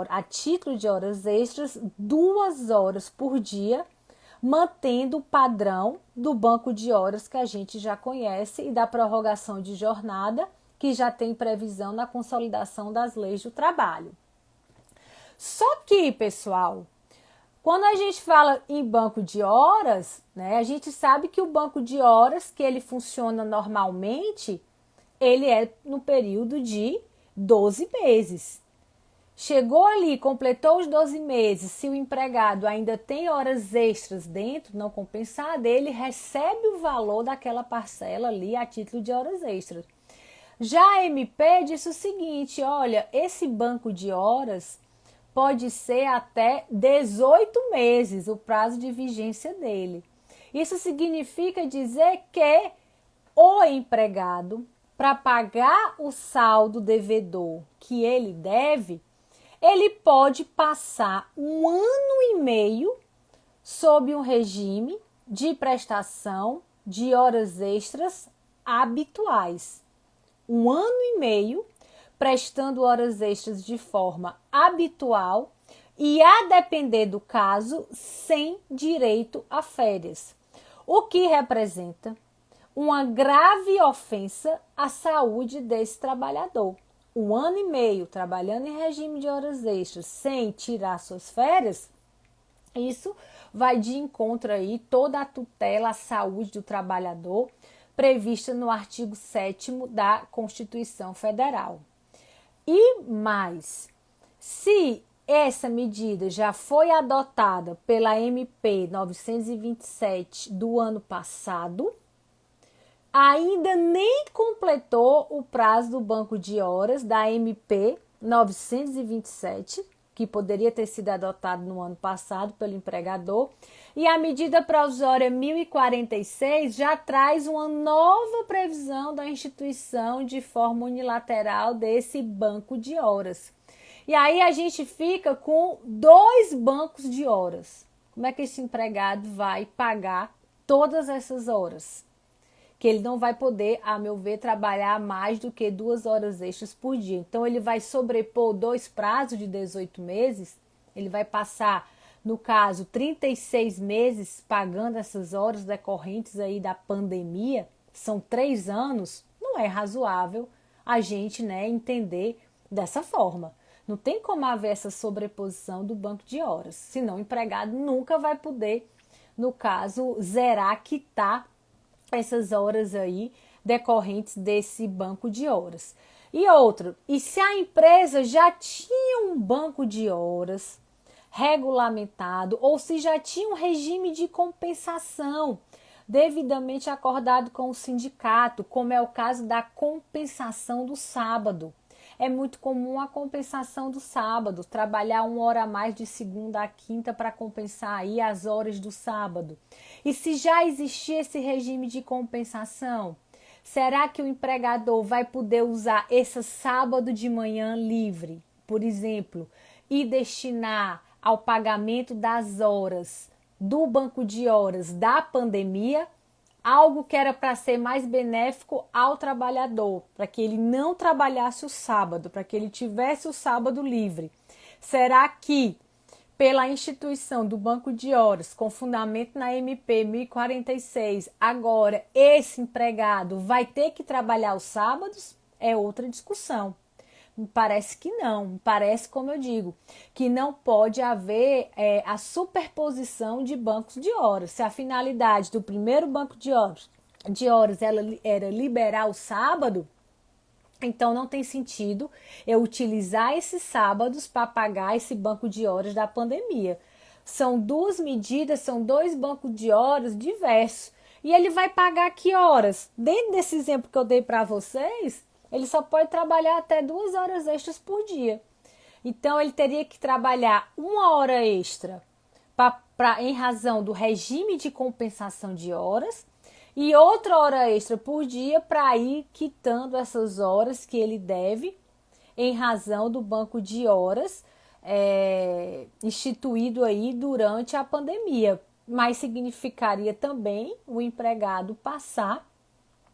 a título de horas extras 2 horas por dia, mantendo o padrão do banco de horas que a gente já conhece e da prorrogação de jornada, que já tem previsão na consolidação das leis do trabalho. Só que, pessoal, quando a gente fala em banco de horas, né, a gente sabe que o banco de horas que ele funciona normalmente, ele é no período de 12 meses. Chegou ali, completou os 12 meses, se o empregado ainda tem horas extras dentro, não compensada, ele recebe o valor daquela parcela ali a título de horas extras. Já a MP disse o seguinte, olha, esse banco de horas pode ser até 18 meses o prazo de vigência dele. Isso significa dizer que o empregado, para pagar o saldo devedor que ele deve, ele pode passar 1 ano e meio sob um regime de prestação de horas extras habituais. 1 ano e meio prestando horas extras de forma habitual e, a depender do caso, sem direito a férias, o que representa uma grave ofensa à saúde desse trabalhador. 1 ano e meio trabalhando em regime de horas extras sem tirar suas férias, isso vai de encontro aí toda a tutela à saúde do trabalhador prevista no artigo 7º da Constituição Federal. E mais, se essa medida já foi adotada pela MP 927 do ano passado, ainda nem completou o prazo do banco de horas da MP 927, que poderia ter sido adotado no ano passado pelo empregador, e a medida provisória 1046 já traz uma nova previsão da instituição de forma unilateral desse banco de horas. E aí a gente fica com 2 bancos de horas. Como é que esse empregado vai pagar todas essas horas? Que ele não vai poder, a meu ver, trabalhar mais do que 2 horas extras por dia. Então, ele vai sobrepor 2 prazos de 18 meses, ele vai passar, no caso, 36 meses pagando essas horas decorrentes aí da pandemia, são 3 anos, não é razoável a gente, né, entender dessa forma. Não tem como haver essa sobreposição do banco de horas, senão o empregado nunca vai poder, no caso, zerar, quitar essas horas aí decorrentes desse banco de horas. E outro, e se a empresa já tinha um banco de horas regulamentado ou se já tinha um regime de compensação devidamente acordado com o sindicato, como é o caso da compensação do sábado. É muito comum a compensação do sábado, trabalhar 1 hora a mais de segunda a quinta para compensar aí as horas do sábado. E se já existia esse regime de compensação, será que o empregador vai poder usar esse sábado de manhã livre, por exemplo, e destinar ao pagamento das horas do banco de horas da pandemia? Algo que era para ser mais benéfico ao trabalhador, para que ele não trabalhasse o sábado, para que ele tivesse o sábado livre. Será que, pela instituição do banco de horas, com fundamento na MP 1046, agora esse empregado vai ter que trabalhar os sábados? É outra discussão. Me parece que não, me parece, como eu digo, que não pode haver a superposição de bancos de horas. Se a finalidade do primeiro banco de horas ela era liberar o sábado, então não tem sentido eu utilizar esses sábados para pagar esse banco de horas da pandemia. São 2 medidas, são 2 bancos de horas diversos. E ele vai pagar que horas? Dentro desse exemplo que eu dei para vocês, ele só pode trabalhar até 2 horas extras por dia. Então, ele teria que trabalhar 1 hora extra em razão do regime de compensação de horas e outra hora extra por dia para ir quitando essas horas que ele deve em razão do banco de horas instituído aí durante a pandemia. Mas significaria também o empregado passar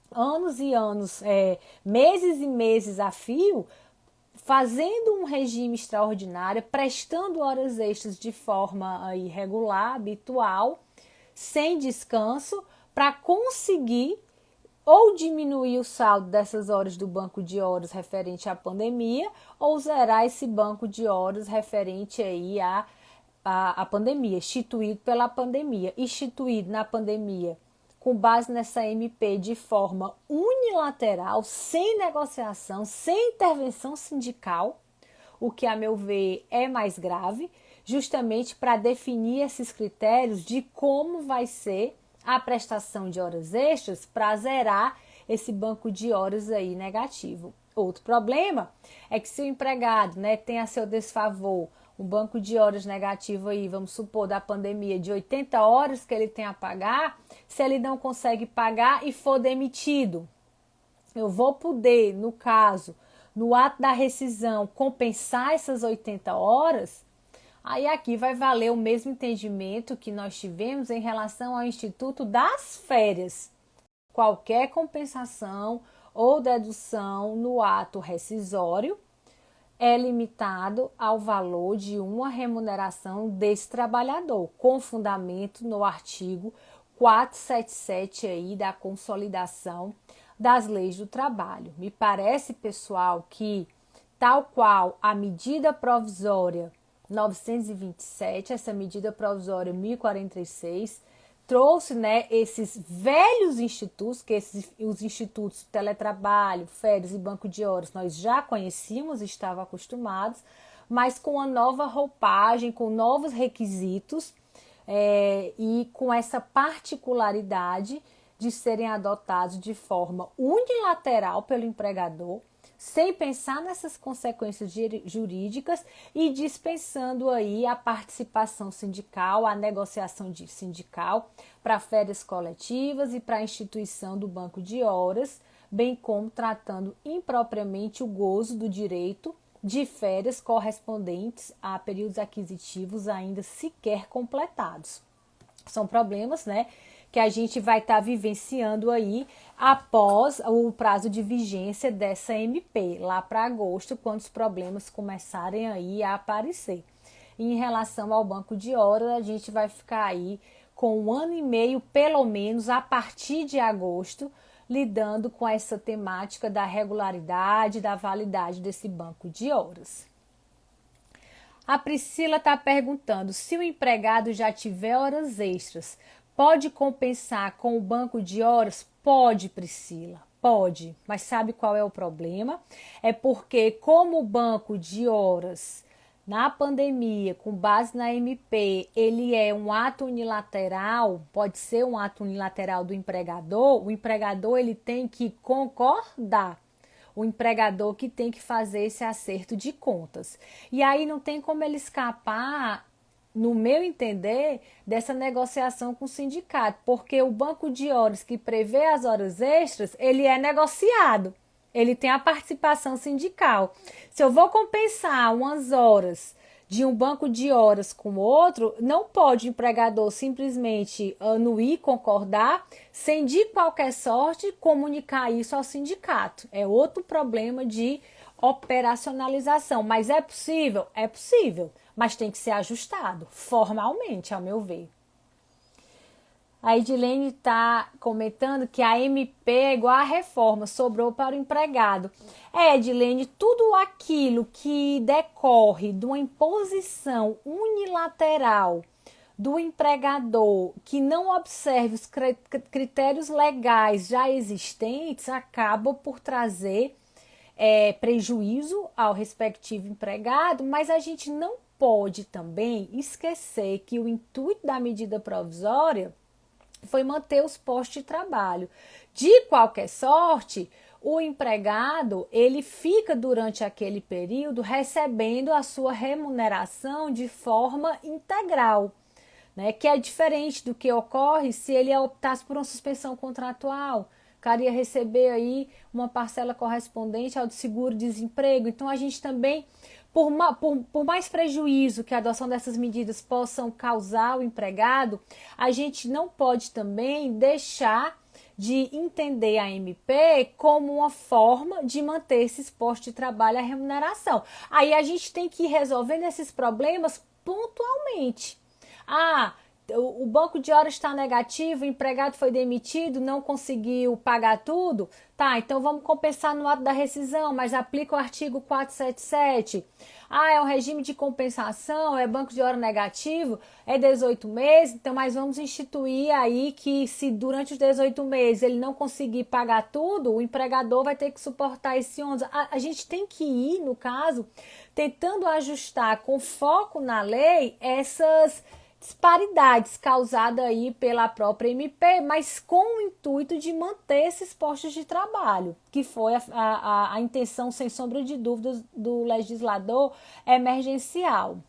anos e anos, meses e meses a fio, fazendo um regime extraordinário, prestando horas extras de forma irregular, habitual, sem descanso para conseguir ou diminuir o saldo dessas horas do banco de horas referente à pandemia ou zerar esse banco de horas referente aí à pandemia, instituído pela pandemia, instituído na pandemia com base nessa MP de forma unilateral, sem negociação, sem intervenção sindical, o que, a meu ver, é mais grave, justamente para definir esses critérios de como vai ser a prestação de horas extras para zerar esse banco de horas aí negativo. Outro problema é que se o empregado, né, tem a seu desfavor um banco de horas negativo aí, vamos supor, da pandemia, de 80 horas que ele tem a pagar, se ele não consegue pagar e for demitido, eu vou poder, no caso, no ato da rescisão, compensar essas 80 horas, aí aqui vai valer o mesmo entendimento que nós tivemos em relação ao Instituto das Férias. Qualquer compensação ou dedução no ato rescisório é limitado ao valor de uma remuneração desse trabalhador, com fundamento no artigo 477 aí da Consolidação das Leis do Trabalho. Me parece, pessoal, que tal qual a medida provisória 927, essa medida provisória 1046, trouxe, né, esses velhos institutos, que os institutos teletrabalho, férias e banco de horas nós já conhecíamos, estavam acostumados, mas com uma nova roupagem, com novos requisitos e com essa particularidade de serem adotados de forma unilateral pelo empregador, sem pensar nessas consequências jurídicas e dispensando aí a participação sindical, a negociação sindical para férias coletivas e para a instituição do banco de horas, bem como tratando impropriamente o gozo do direito de férias correspondentes a períodos aquisitivos ainda sequer completados. São problemas, né, que a gente vai estar vivenciando aí após o prazo de vigência dessa MP, lá para agosto, quando os problemas começarem aí a aparecer. E em relação ao banco de horas, a gente vai ficar aí com 1 ano e meio, pelo menos, a partir de agosto, lidando com essa temática da regularidade, da validade desse banco de horas. A Priscila está perguntando se o empregado já tiver horas extras, pode compensar com o banco de horas? Pode, Priscila, pode. Mas sabe qual é o problema? É porque como o banco de horas na pandemia, com base na MP, ele é um ato unilateral, pode ser um ato unilateral do empregador, o empregador ele tem que concordar. O empregador que tem que fazer esse acerto de contas. E aí não tem como ele escapar, no meu entender, dessa negociação com o sindicato, porque o banco de horas que prevê as horas extras, ele é negociado, ele tem a participação sindical. Se eu vou compensar umas horas de um banco de horas com outro, não pode o empregador simplesmente anuir, concordar, sem de qualquer sorte comunicar isso ao sindicato. É outro problema de operacionalização, mas é possível? É possível, mas tem que ser ajustado formalmente, ao meu ver. A Edilene está comentando que a MP é igual à reforma, sobrou para o empregado. Edilene, tudo aquilo que decorre de uma imposição unilateral do empregador que não observe os critérios legais já existentes acaba por trazer prejuízo ao respectivo empregado, mas a gente não pode também esquecer que o intuito da medida provisória foi manter os postos de trabalho. De qualquer sorte, o empregado, ele fica durante aquele período recebendo a sua remuneração de forma integral, né? Que é diferente do que ocorre se ele optasse por uma suspensão contratual. O cara ia receber aí uma parcela correspondente ao seguro-desemprego. Então, a gente também, por mais prejuízo que a adoção dessas medidas possam causar ao empregado, a gente não pode também deixar de entender a MP como uma forma de manter esses postos de trabalho e a remuneração. Aí a gente tem que ir resolvendo esses problemas pontualmente. o banco de horas está negativo, o empregado foi demitido, não conseguiu pagar tudo, tá, então vamos compensar no ato da rescisão, mas aplica o artigo 477. Ah, é um regime de compensação, é banco de hora negativo, é 18 meses, então mas vamos instituir aí que se durante os 18 meses ele não conseguir pagar tudo, o empregador vai ter que suportar esse ônus. A gente tem que ir, no caso, tentando ajustar com foco na lei essas disparidades causadas aí pela própria MP, mas com o intuito de manter esses postos de trabalho, que foi a intenção, sem sombra de dúvidas, do legislador emergencial.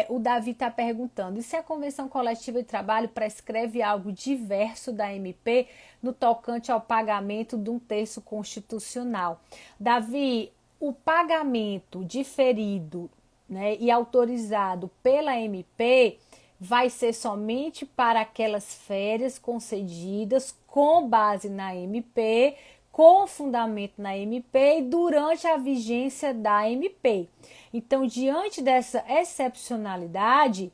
O Davi está perguntando, e se a Convenção Coletiva de Trabalho prescreve algo diverso da MP no tocante ao pagamento de um terço constitucional? Davi, o pagamento diferido, né, e autorizado pela MP vai ser somente para aquelas férias concedidas com base na MP, com fundamento na MP e durante a vigência da MP. Então, diante dessa excepcionalidade,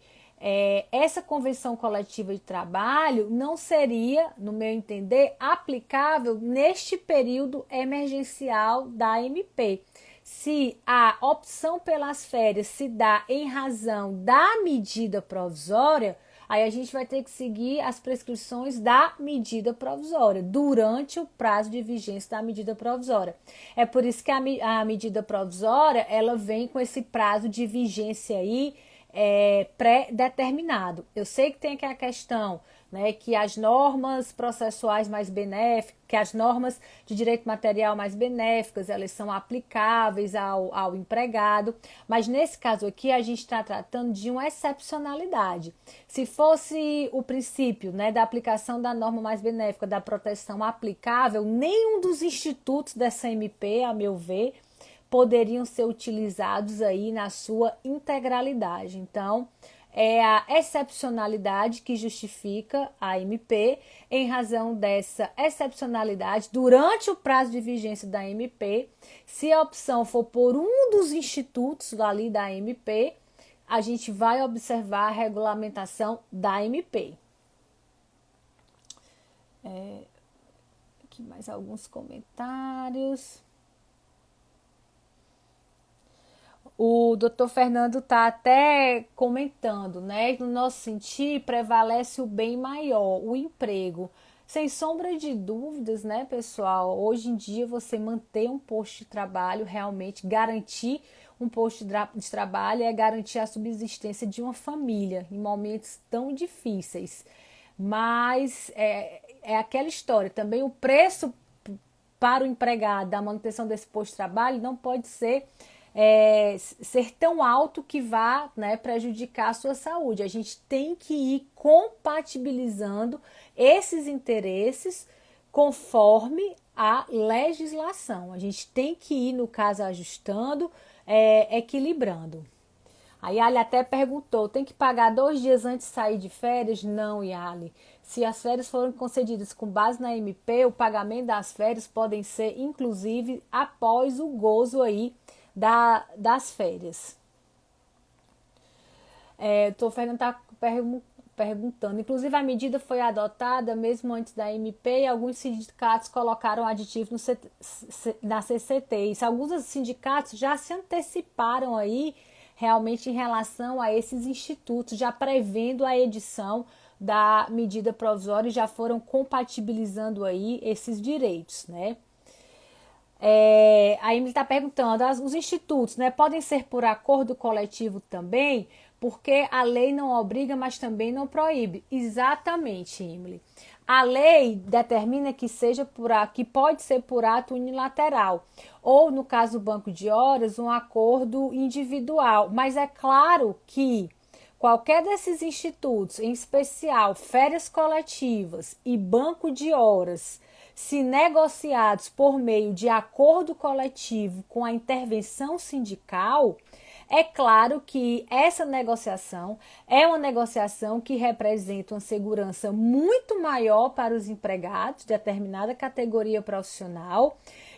essa convenção coletiva de trabalho não seria, no meu entender, aplicável neste período emergencial da MP. Se a opção pelas férias se dá em razão da medida provisória, aí a gente vai ter que seguir as prescrições da medida provisória, durante o prazo de vigência da medida provisória. É por isso que a medida provisória, ela vem com esse prazo de vigência aí, pré-determinado. Eu sei que tem aqui a questão, né, que as normas processuais mais benéficas, que as normas de direito material mais benéficas, elas são aplicáveis ao empregado, mas nesse caso aqui a gente está tratando de uma excepcionalidade. Se fosse o princípio, né, da aplicação da norma mais benéfica, da proteção aplicável, nenhum dos institutos dessa MP, a meu ver, poderiam ser utilizados aí na sua integralidade. Então, é a excepcionalidade que justifica a MP. Em razão dessa excepcionalidade, durante o prazo de vigência da MP, se a opção for por um dos institutos ali da MP, a gente vai observar a regulamentação da MP. Aqui mais alguns comentários. O doutor Fernando está até comentando, né? No nosso sentir, prevalece o bem maior, o emprego. Sem sombra de dúvidas, né, pessoal? Hoje em dia, você manter um posto de trabalho, realmente garantir um posto de trabalho é garantir a subsistência de uma família em momentos tão difíceis. Mas é aquela história, também o preço para o empregado da manutenção desse posto de trabalho não pode ser tão alto que vá, né, prejudicar a sua saúde. A gente tem que ir compatibilizando esses interesses conforme a legislação. A gente tem que ir, no caso, ajustando, equilibrando. A Yali até perguntou, tem que pagar 2 dias antes de sair de férias? Não, Yali. Se as férias forem concedidas com base na MP, o pagamento das férias podem ser, inclusive, após o gozo aí das férias. O Fernando está perguntando, inclusive a medida foi adotada mesmo antes da MP e alguns sindicatos colocaram aditivo na CCT. E alguns sindicatos já se anteciparam aí realmente em relação a esses institutos, já prevendo a edição da medida provisória e já foram compatibilizando aí esses direitos, né? A Emily está perguntando, os institutos, né, podem ser por acordo coletivo também, porque a lei não obriga, mas também não proíbe. Exatamente, Emily. A lei determina que pode ser por ato unilateral, ou, no caso do banco de horas, um acordo individual. Mas é claro que qualquer desses institutos, em especial férias coletivas e banco de horas, se negociados por meio de acordo coletivo com a intervenção sindical, é claro que essa negociação é uma negociação que representa uma segurança muito maior para os empregados de determinada categoria profissional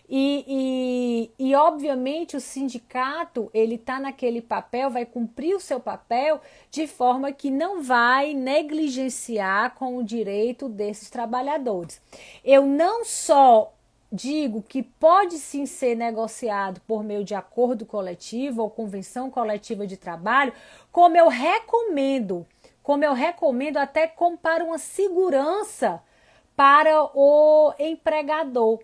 E obviamente o sindicato ele está naquele papel, vai cumprir o seu papel de forma que não vai negligenciar com o direito desses trabalhadores. Eu não só digo que pode sim ser negociado por meio de acordo coletivo ou convenção coletiva de trabalho, como eu recomendo até como para uma segurança para o empregador,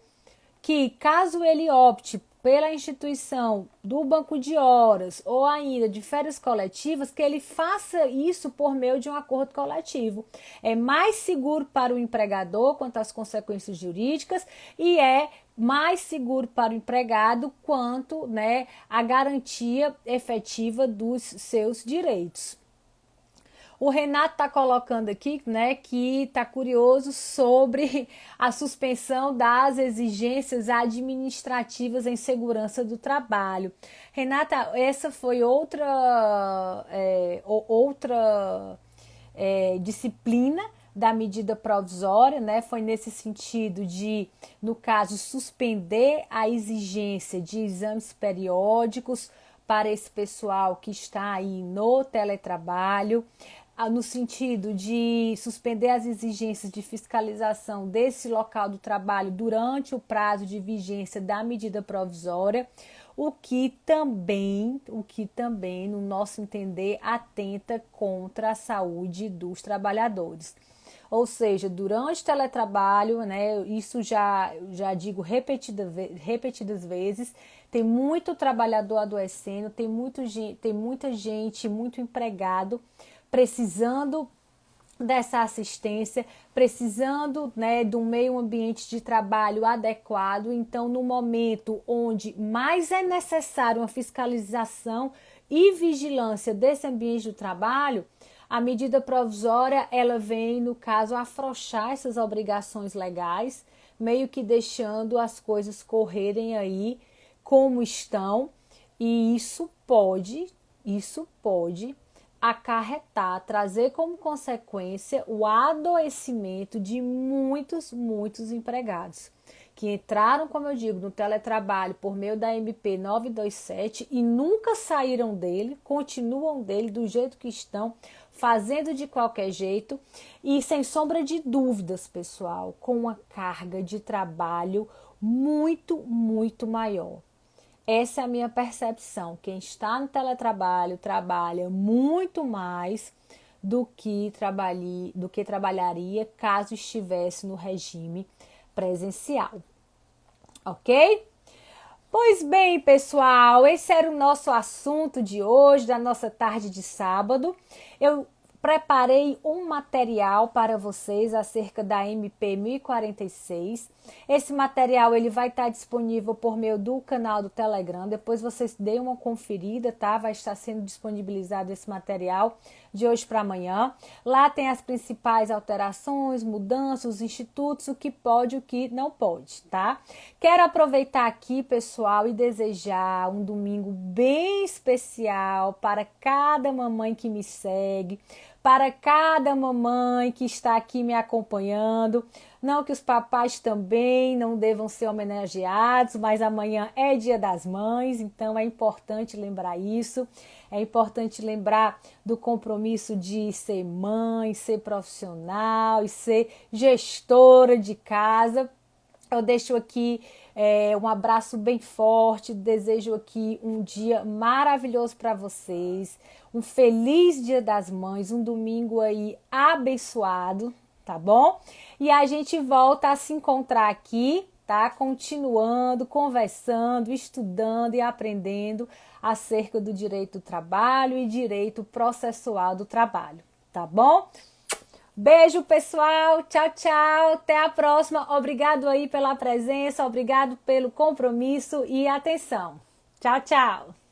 que caso ele opte pela instituição do banco de horas ou ainda de férias coletivas, que ele faça isso por meio de um acordo coletivo. É mais seguro para o empregador quanto às consequências jurídicas e é mais seguro para o empregado quanto, né, a garantia efetiva dos seus direitos. O Renato está colocando aqui, né, que está curioso sobre a suspensão das exigências administrativas em segurança do trabalho. Renata, essa foi outra disciplina da medida provisória, né? Foi nesse sentido de, no caso, suspender a exigência de exames periódicos para esse pessoal que está aí no teletrabalho, no sentido de suspender as exigências de fiscalização desse local do trabalho durante o prazo de vigência da medida provisória, o que também, no nosso entender, atenta contra a saúde dos trabalhadores. Ou seja, durante o teletrabalho, né, isso já digo repetidas vezes, tem muito trabalhador adoecendo, tem muita gente, muito empregado precisando dessa assistência, precisando, né, de um meio ambiente de trabalho adequado. Então, no momento onde mais é necessário uma fiscalização e vigilância desse ambiente do trabalho, a medida provisória ela vem, no caso, afrouxar essas obrigações legais, meio que deixando as coisas correrem aí como estão, e isso pode acarretar, trazer como consequência o adoecimento de muitos empregados que entraram, como eu digo, no teletrabalho por meio da MP 927 e nunca saíram dele, continuam dele do jeito que estão, fazendo de qualquer jeito e sem sombra de dúvidas, pessoal, com uma carga de trabalho muito maior. Essa é a minha percepção. Quem está no teletrabalho trabalha muito mais do que trabalharia caso estivesse no regime presencial. Ok? Pois bem, pessoal, esse era o nosso assunto de hoje, da nossa tarde de sábado. Eu preparei um material para vocês acerca da MP 1046. Esse material ele vai estar disponível por meio do canal do Telegram. Depois vocês deem uma conferida, tá? Vai estar sendo disponibilizado esse material de hoje para amanhã. Lá tem as principais alterações, mudanças, os institutos, o que pode e o que não pode, tá? Quero aproveitar aqui, pessoal, e desejar um domingo bem especial para cada mamãe que me segue, para cada mamãe que está aqui me acompanhando. Não que os papais também não devam ser homenageados, mas amanhã é Dia das Mães, então é importante lembrar isso. É importante lembrar do compromisso de ser mãe, ser profissional e ser gestora de casa. Eu deixo aqui um abraço bem forte, desejo aqui um dia maravilhoso para vocês, um feliz Dia das Mães, um domingo aí abençoado, tá bom? E a gente volta a se encontrar aqui, tá? Continuando, conversando, estudando e aprendendo acerca do direito do trabalho e direito processual do trabalho, tá bom? Beijo, pessoal. Tchau, tchau. Até a próxima. Obrigado aí pela presença, obrigado pelo compromisso e atenção. Tchau, tchau.